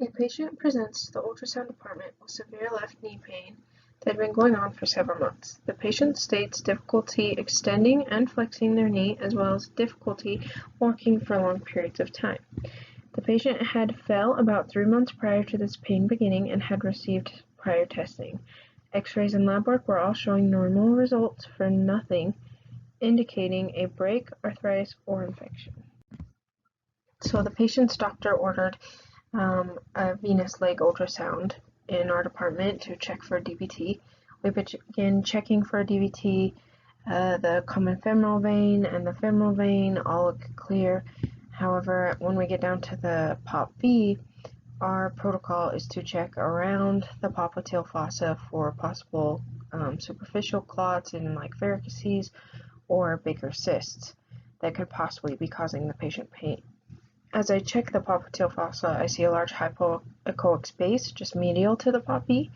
A patient presents to the ultrasound department with severe left knee pain that had been going on for several months. The patient states difficulty extending and flexing their knee, as well as difficulty walking for long periods of time. The patient had fell about 3 months prior to this pain beginning and had received prior testing. X-rays and lab work were all showing normal results for nothing indicating a break, arthritis, or infection. So the patient's doctor ordered a venous leg ultrasound in our department to check for DVT. We began checking for DVT, the common femoral vein and the femoral vein all look clear. However, when we get down to the POP-V, our protocol is to check around the popliteal fossa for possible superficial clots in like varices or bigger cysts that could possibly be causing the patient pain. As I check the popliteal fossa, I see a large hypoechoic space just medial to the POP-V.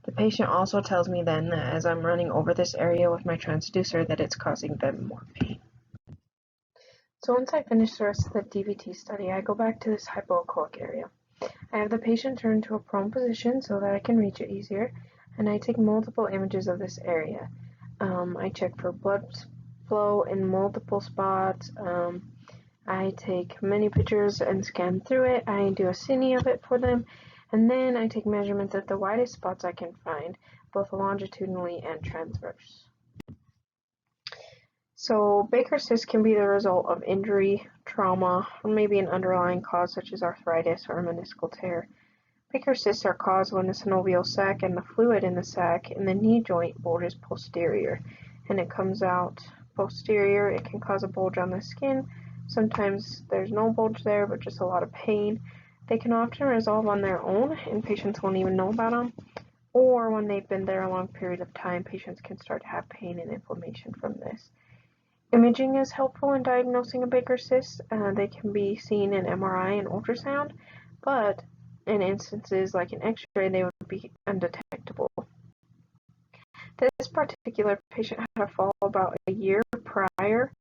The patient also tells me then that as I'm running over this area with my transducer that it's causing them more pain. So once I finish the rest of the DVT study, I go back to this hypoechoic area. I have the patient turn to a prone position so that I can reach it easier, and I take multiple images of this area. I check for blood flow in multiple spots. I take many pictures and scan through it. I do a cine of it for them, and then I take measurements at the widest spots I can find, both longitudinally and transverse. So Baker's cyst can be the result of injury, trauma, or maybe an underlying cause such as arthritis or a meniscal tear. Baker's cysts are caused when the synovial sac and the fluid in the sac in the knee joint bulges posterior, and it comes out posterior. It can cause a bulge on the skin. Sometimes there's no bulge there, but just a lot of pain. They can often resolve on their own, and patients won't even know about them. Or when they've been there a long period of time, patients can start to have pain and inflammation from this. Imaging is helpful in diagnosing a Baker's cyst. They can be seen in MRI and ultrasound, but in instances like an X-ray, they would be undetectable. This particular patient had a fall about a year prior,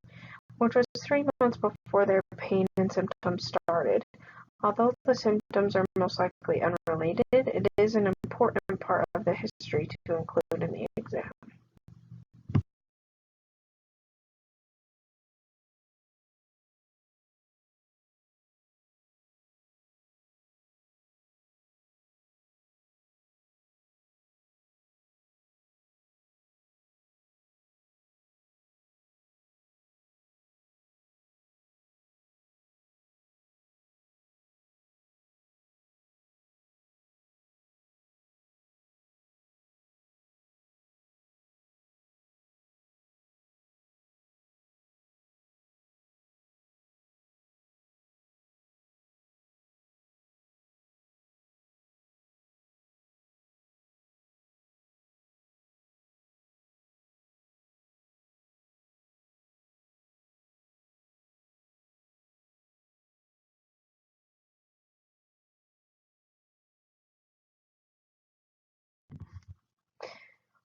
which was 3 months before their pain and symptoms started. Although the symptoms are most likely unrelated, it is an important part of the history to include in the exam.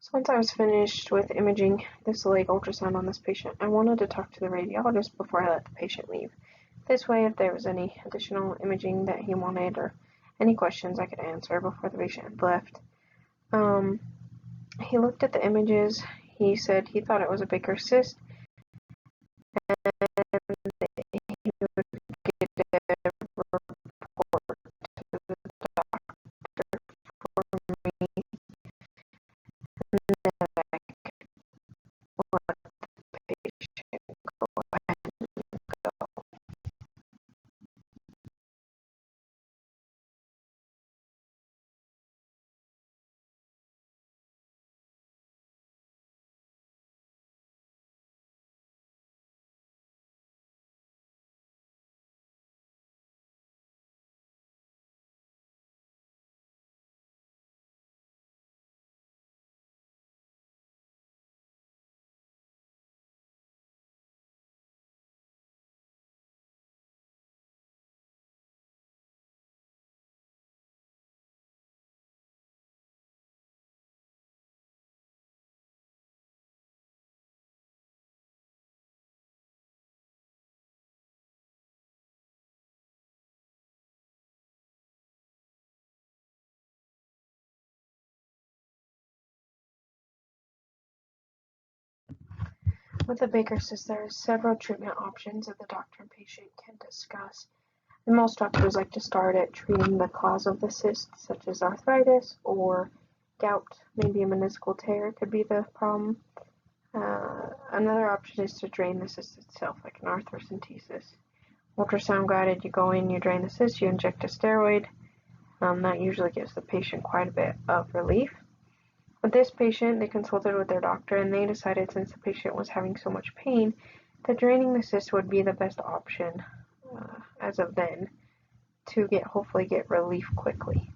So once I was finished with imaging this leg ultrasound on this patient, I wanted to talk to the radiologist before I let the patient leave. This way, if there was any additional imaging that he wanted or any questions I could answer before the patient left. He looked at the images. He said he thought it was a Baker's cyst, and he would get a report to the doctor for me, and then I could let the patient go ahead and go. With a Baker cyst, there are several treatment options that the doctor and patient can discuss. And most doctors like to start at treating the cause of the cyst, such as arthritis or gout. Maybe a meniscal tear could be the problem. Another option is to drain the cyst itself, like an arthrocentesis. Ultrasound guided, you go in, you drain the cyst, you inject a steroid. That usually gives the patient quite a bit of relief. With this patient, they consulted with their doctor and they decided, since the patient was having so much pain, that draining the cyst would be the best option as of then to hopefully get relief quickly.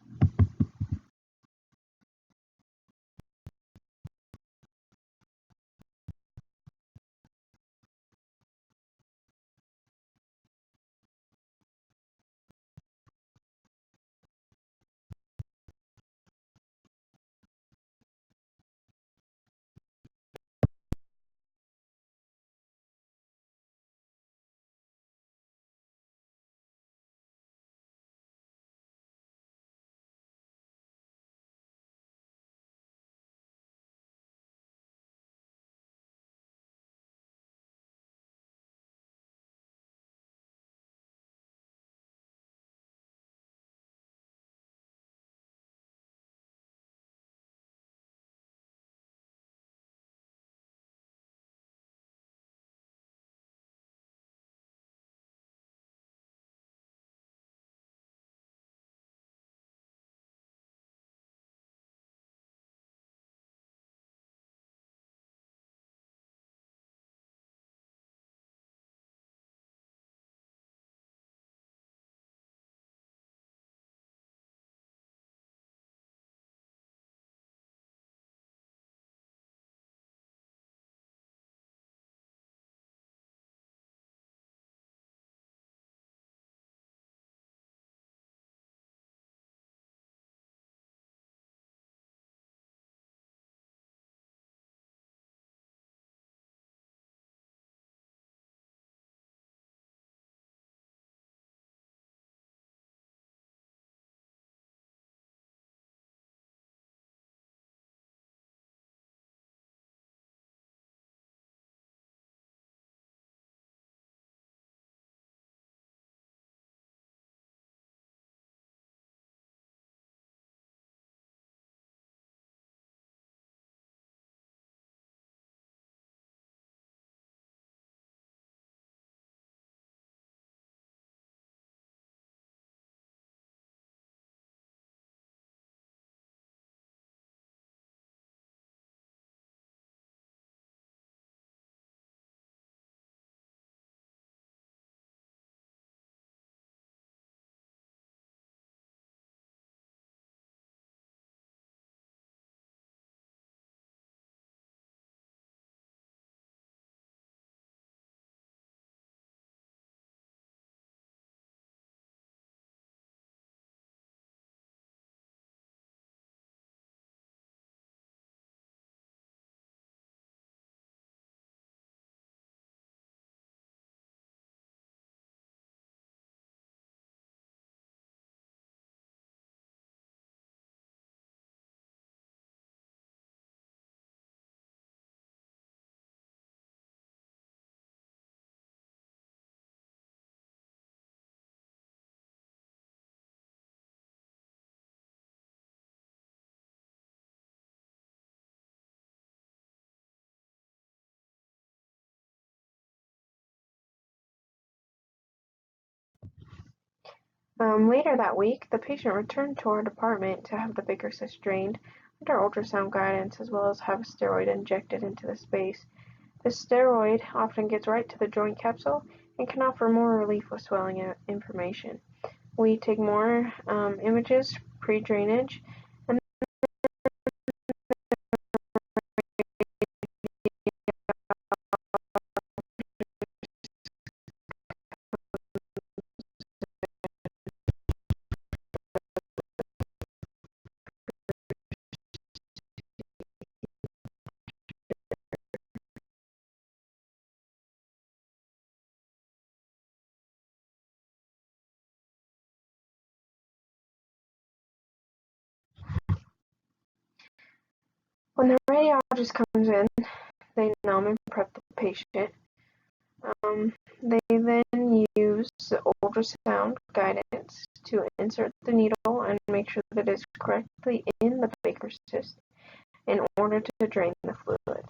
Later that week, the patient returned to our department to have the Baker cyst drained under ultrasound guidance, as well as have a steroid injected into the space. This steroid often gets right to the joint capsule and can offer more relief with swelling information. We take more images pre-drainage, and when the radiologist comes in, They numb and prep the patient. They then use the ultrasound guidance to insert the needle and make sure that it is correctly in the Baker's cyst in order to drain the fluid.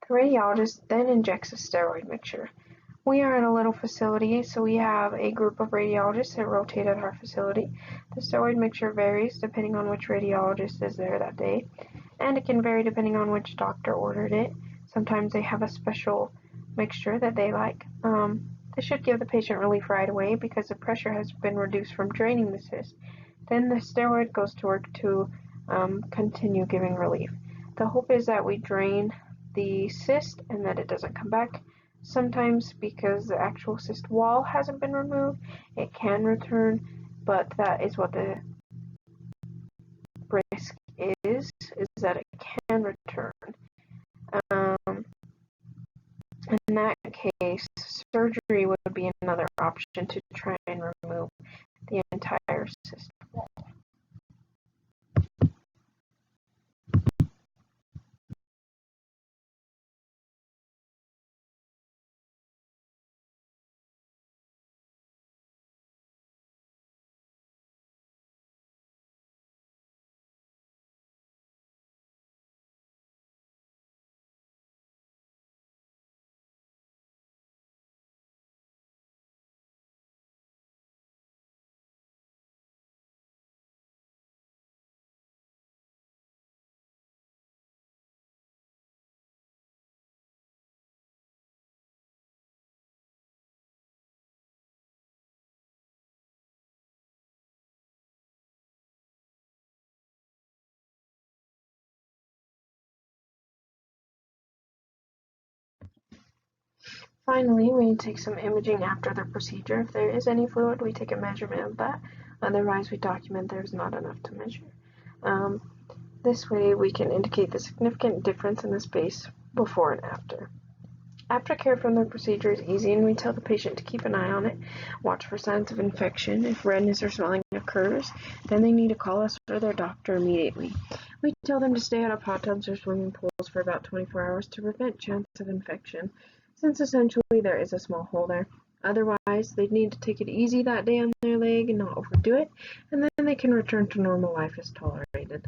The radiologist then injects a steroid mixture. We are in a little facility, so we have a group of radiologists that rotate at our facility. The steroid mixture varies depending on which radiologist is there that day, and it can vary depending on which doctor ordered it. Sometimes they have a special mixture that they like. This should give the patient relief right away because the pressure has been reduced from draining the cyst. Then the steroid goes to work to continue giving relief. The hope is that we drain the cyst and that it doesn't come back. Sometimes because the actual cyst wall hasn't been removed, it can return, but that is what the risk is that it can return. In that case, surgery would be another option to try and remove the entire cyst wall. Finally, we take some imaging after the procedure. If there is any fluid, we take a measurement of that. Otherwise, we document there's not enough to measure. This way, we can indicate the significant difference in the space before and after. Aftercare from the procedure is easy, and we tell the patient to keep an eye on it, watch for signs of infection. If redness or swelling occurs, then they need to call us or their doctor immediately. We tell them to stay out of hot tubs or swimming pools for about 24 hours to prevent chance of infection, since essentially there is a small hole there. Otherwise, they need to take it easy that day on their leg and not overdo it, and then they can return to normal life as tolerated.